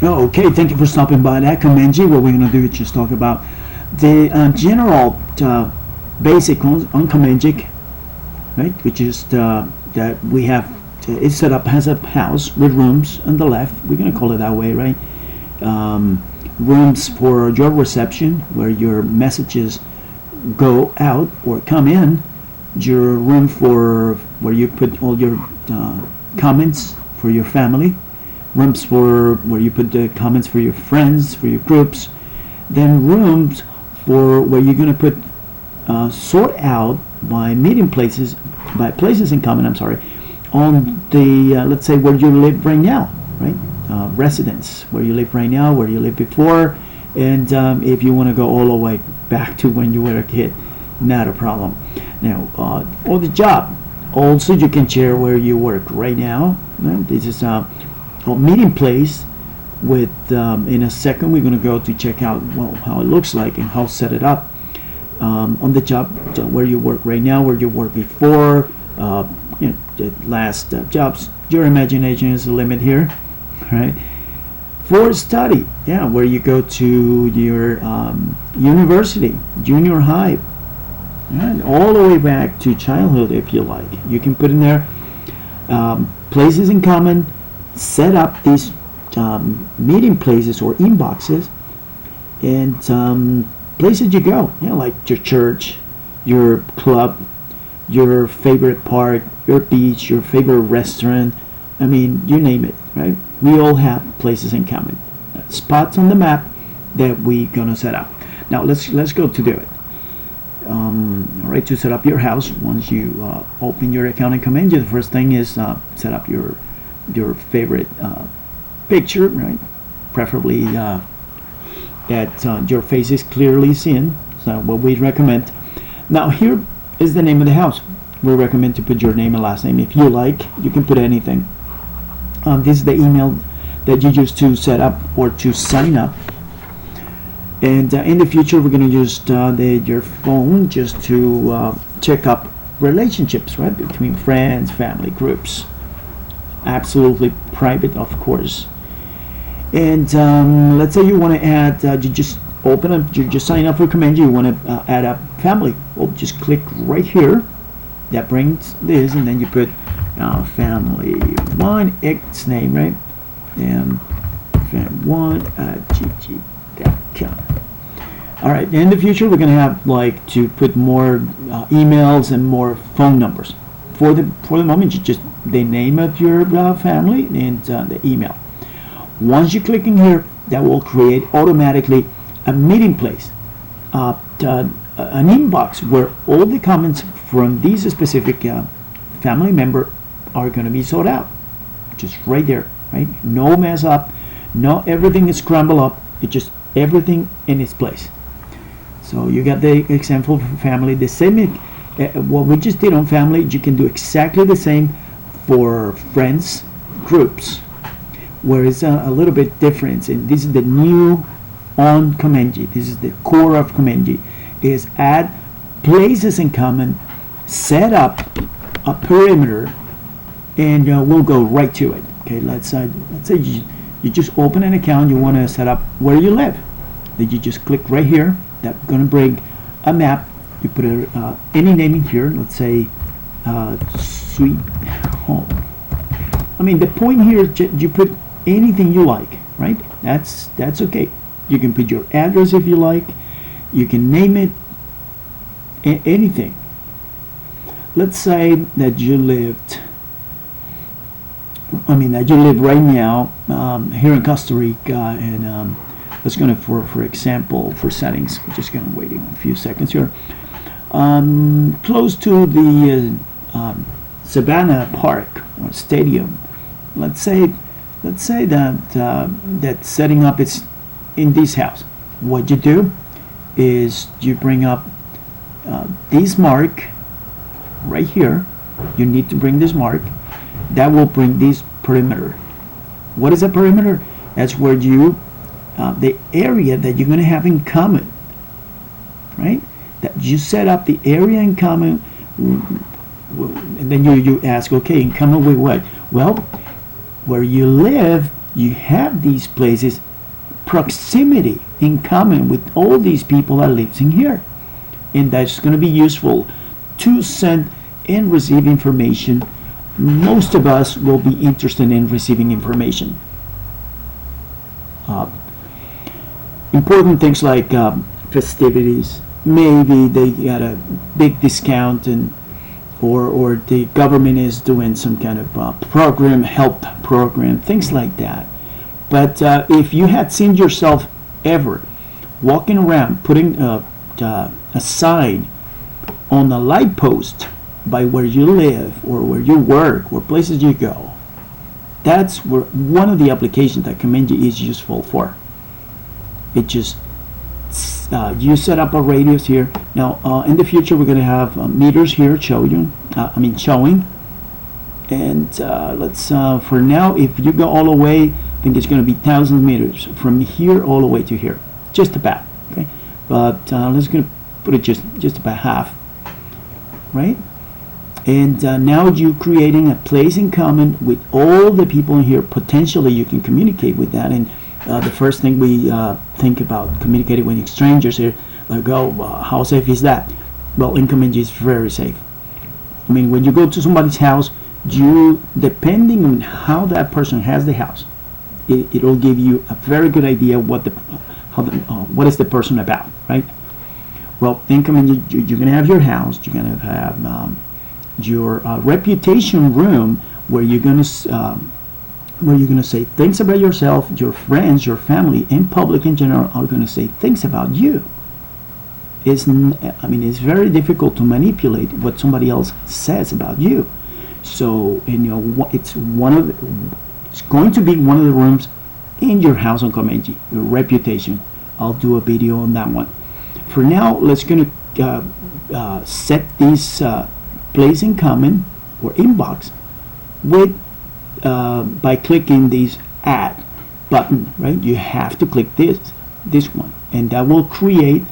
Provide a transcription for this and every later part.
Oh, okay. Thank you for stopping by that CommentG. What we're going to do is just talk about the general basic on CommentG, right? Which is that we have it's set up as a house with rooms on the left. We're going to call it that way, right? Rooms for your reception, where your messages go out or come in. Your room for where you put all your comments for your family. Rooms for where you put the comments for your friends, for your groups. Then rooms for where you're going to put sort out by meeting places, by places in common. I'm sorry, on the let's say where you live right now, right? Residence, where you live right now, where you lived before, and if you want to go all the way back to when you were a kid, not a problem. Now, or the job. Also, you can share where you work right now. This is a meeting place. With in a second, we're going to go to check out how it looks like and how set it up on the job where you work right now, where you worked before. The last jobs. Your imagination is the limit here, right? For study, yeah, where you go to your university, junior high. Right, all the way back to childhood, if you like. You can put in there places in common, set up these meeting places or inboxes, and places you go. Like your church, your club, your favorite park, your beach, your favorite restaurant. I mean, you name it, right? We all have places in common, spots on the map that we're gonna set up. Now let's go to do it. All right, to set up your house, once you open your account in CommentG, the first thing is set up your favorite picture, right? Preferably that your face is clearly seen. So what we recommend. Now here is the name of the house. We recommend to put your name and last name. If you like, you can put anything. This is the email that you use to set up or to sign up. And in the future, we're going to use your phone just to check up relationships, right, between friends, family, groups. Absolutely private, of course. And let's say you want to add, you just open up, you just sign up for CommentG, you want to add a family. Well, just click right here. That brings this, and then you put family one, its name, right? And fam1 at gg.com. All right, in the future, we're going to have like to put more emails and more phone numbers. For the moment, you just the name of your family and the email. Once you click in here, that will create automatically a meeting place, an inbox where all the comments from these specific family member are going to be sorted out. Just right there, right? No mess up, no everything is scrambled up. It's just everything in its place. So you got the example for family. The same, what we just did on family, you can do exactly the same for friends, groups, where it's a little bit different. And this is the new on CommentG. This is the core of CommentG. Is add places in common, set up a perimeter, and we'll go right to it. Okay, let's say you just open an account. You want to set up where you live. Then you just click right here. That's going to bring a map. You put any name in here. Let's say Sweet Home. I mean, the point here is you put anything you like, right? That's okay. You can put your address if you like. You can name it anything. Let's say that you live right now here in Costa Rica, and let's go for example, for settings, we're just going to wait a few seconds here. Close to the Savannah Park or Stadium. Let's say that setting up is in this house. What you do is you bring up this mark right here. You need to bring this mark. That will bring this perimeter. What is a perimeter? That's where you the area that you're going to have in common, right? That you set up the area in common, and then you ask, okay, in common with what? Well, where you live, you have these places proximity in common with all these people that lives in here, and that's going to be useful to send and receive information. Most of us will be interested in receiving information. Important things like festivities. Maybe they got a big discount, and or the government is doing some kind of program, help program, things like that. But if you had seen yourself ever walking around putting a sign on a light post by where you live or where you work or places you go, that's where one of the applications that CommentG is useful for. It just you set up a radius here. Now in the future we're going to have meters here showing, and let's for now, if you go all the way, I think it's going to be 1,000 meters from here all the way to here, just about. Okay, but let's going to put it just about half, right? And now you're creating a place in common with all the people in here. Potentially you can communicate with that, and the first thing we think about communicating with strangers here, like, oh, how safe is that? Well, in CommentG it's very safe. I mean, when you go to somebody's house, you, depending on how that person has the house, it'll give you a very good idea what is the person about, right? Well, in CommentG you're going to have your house, you're going to have your reputation room where you're going to say things about yourself. Your friends, your family, and public in general are going to say things about you. It's very difficult to manipulate what somebody else says about you. So, it's going to be one of the rooms in your house on CommentG, your reputation. I'll do a video on that one. For now, let's going to set this place in common or inbox with by clicking this add button, right? You have to click this one, and that will create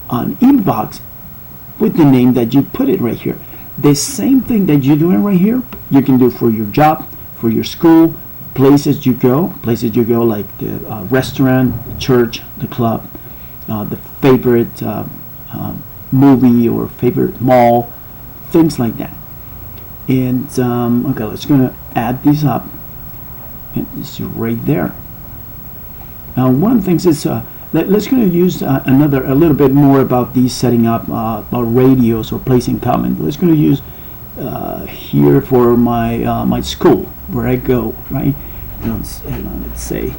an inbox with the name that you put it right here. The same thing that you're doing right here, you can do for your job, for your school, places you go like the restaurant, church, the club, the favorite movie or favorite mall, things like that. And okay, let's gonna add this up, and it's right there. Now, one of the things is let's gonna use a little bit more about these setting up radios or placing comment. Let's gonna use here for my my school where I go, right? Let's say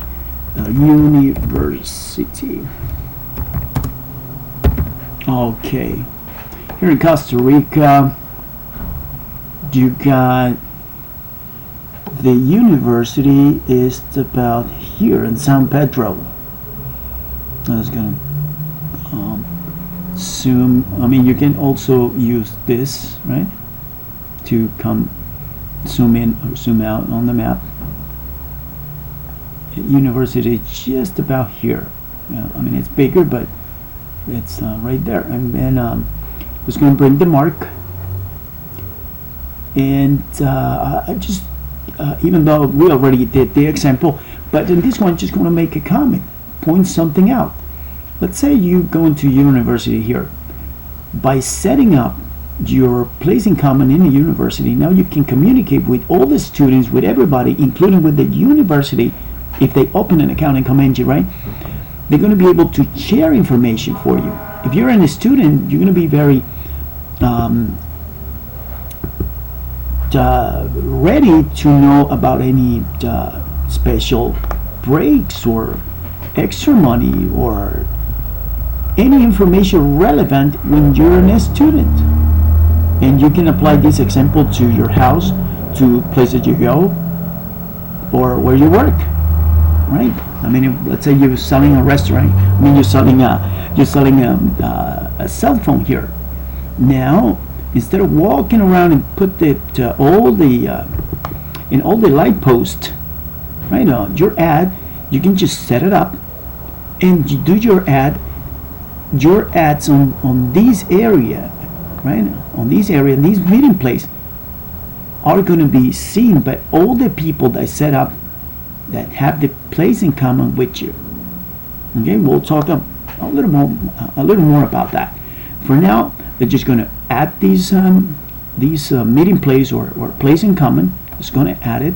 university. Okay, here in Costa Rica, you got the university is about here in San Pedro. I was gonna zoom. I mean, you can also use this, right, to come zoom in or zoom out on the map. University is just about here. I mean, it's bigger, but it's right there. And then just going to bring the mark, and I just even though we already did the example, but in this one, just going to make a comment, point something out. Let's say you go into university here. By setting up your place in common in the university, now you can communicate with all the students, with everybody, including with the university. If they open an account in CommentG, right, they're going to be able to share information for you. If you're a student, you're going to be very ready to know about any special breaks or extra money or any information relevant when you're a student. And you can apply this example to your house, to places you go, or where you work, right? I mean, if, let's say you're selling a restaurant. I mean, you're selling a cell phone here. Now, instead of walking around and put it all the light posts, right? Your ad, you can just set it up, and you do your ads on this area, right? On this area, these meeting place are going to be seen by all the people that set up that have the place in common with you. Okay, we'll talk a little more about that. For now, they're just going to add these meeting place or place in common. It's going to add it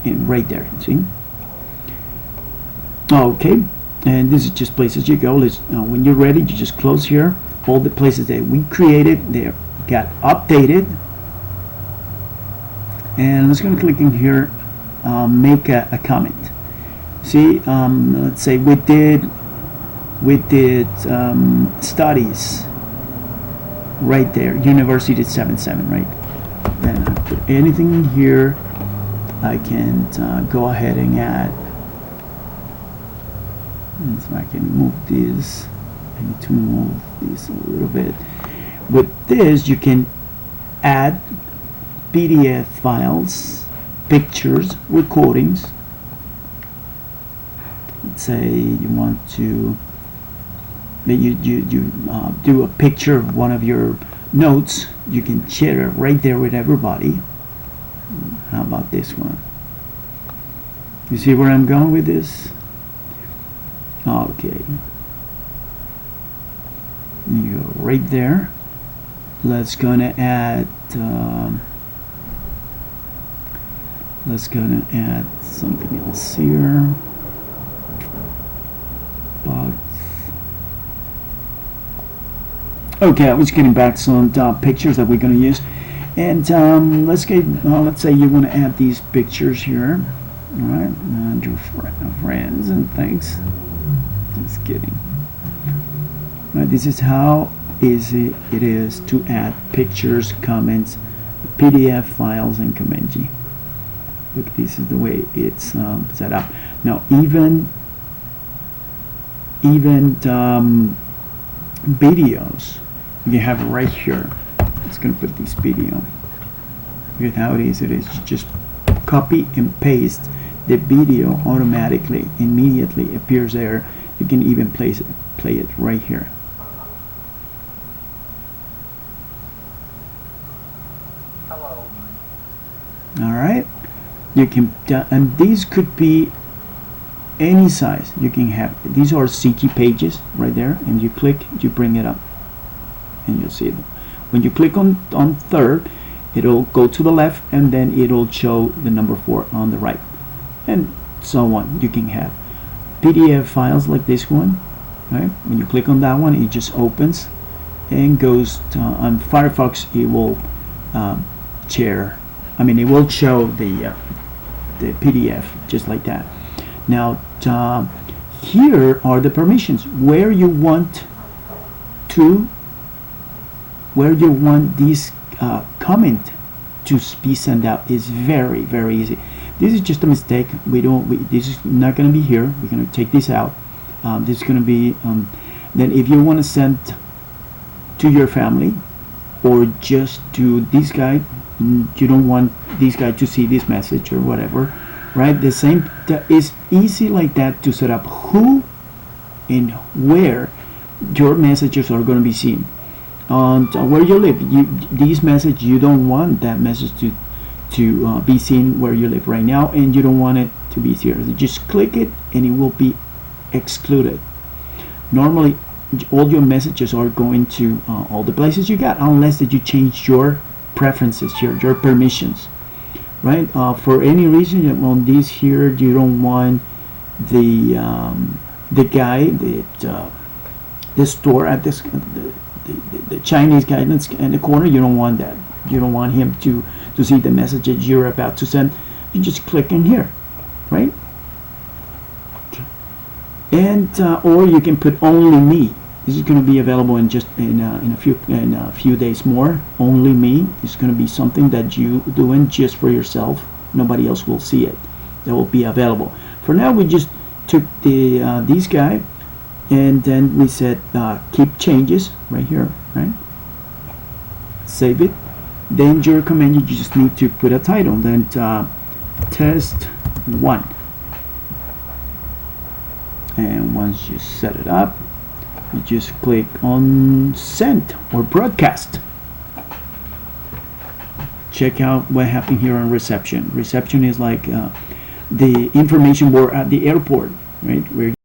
in right there. See? Okay, and this is just places you go. Let's when you're ready, you just close here. All the places that we created, they got updated. And let's go and click in here, make a comment. See, let's say we did studies right there, University 77, right? Then I put anything in here. I can go ahead and add. And so I can move this. I need to move this a little bit. With this, you can add PDF files, pictures, recordings. Let's say you want to you do a picture of one of your notes. You can share it right there with everybody. How about this one? You see where I'm going with this? Okay. You go right there. Let's gonna add something else here. Okay, I was getting back some pictures that we're going to use, and let's say you want to add these pictures here, all right, and your friends and things. Just kidding. Right, this is how easy it is to add pictures, comments, PDF files in CommentG. Look, this is the way it's set up. Now, even videos. You have it right here. It's going to put this video. Look at how it is. You just copy and paste the video automatically, immediately appears there. You can even play it right here. Hello. All right. You can, and these could be any size. You can have, these are CG pages right there, and you click, you bring it up, and you'll see them. When you click on third, it'll go to the left, and then it'll show the number 4 on the right, and so on. You can have PDF files like this one, right? When you click on that one, it just opens and goes to, on Firefox. It will it will show the PDF just like that. Now here are the permissions where you want this comment to be sent out. Is very, very easy. This is just a mistake. This is not going to be here. We're going to take this out. This is going to be then if you want to send to your family or just to this guy, you don't want this guy to see this message or whatever, right? The same is easy like that to set up who and where your messages are going to be seen. And where you live, these message, you don't want that message to be seen where you live right now, and you don't want it to be here. So just click it and it will be excluded. Normally all your messages are going to all the places you got, unless that you change your preferences here, your permissions, right? For any reason on these here, you don't want the guy that the store at this the Chinese guy in the corner, you don't want that. You don't want him to see the messages you're about to send. You just click in here, right? And or you can put only me. This is going to be available in just in a few days more. Only me is going to be something that you doing just for yourself. Nobody else will see it. That will be available. For now, we just took the this guy, and then we said keep changes right here, right? Save it. Then your command, you just need to put a title. Then test 1. And once you set it up, you just click on send or broadcast. Check out what happened here on reception. Reception is like the information board at the airport, right? Where